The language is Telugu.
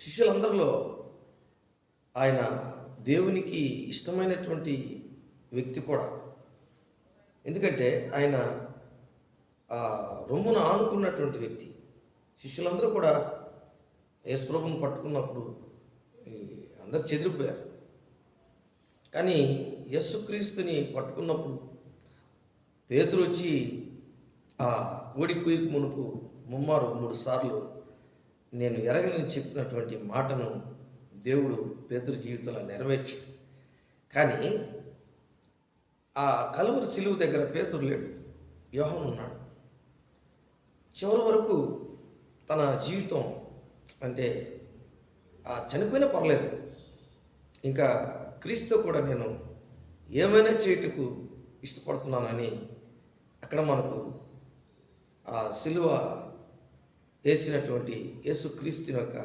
శిష్యులందరిలో ఆయన దేవునికి ఇష్టమైనటువంటి వ్యక్తి కూడా. ఎందుకంటే ఆయన రొమ్మున ఆనుకున్నటువంటి వ్యక్తి. శిష్యులందరూ కూడా యేసుప్రభువుని పట్టుకున్నప్పుడు ఈ అందరూ చెదిరిపోయారు. కానీ యేసుక్రీస్తుని పట్టుకున్నప్పుడు పేతురు వచ్చి ఆ కోడి కూయకు మునుపు ముమ్మారు 3 సార్లు నేను ఎరగనని చెప్పినటువంటి మాటను దేవుడు పేతురు జీవితంలో నెరవేర్చాడు. కానీ ఆ కలువరి సిలువ దగ్గర పేతురు లేడు, యోహాను ఉన్నాడు. చివరి వరకు తన జీవితం అంటే చనిపోయినా పర్లేదు, ఇంకా క్రీస్తుతో కూడా నేను ఏమైనా చేయుటకు ఇష్టపడుతున్నానని అక్కడ మనకు ఆ సిలువ వేసినటువంటి యేసుక్రీస్తు యొక్క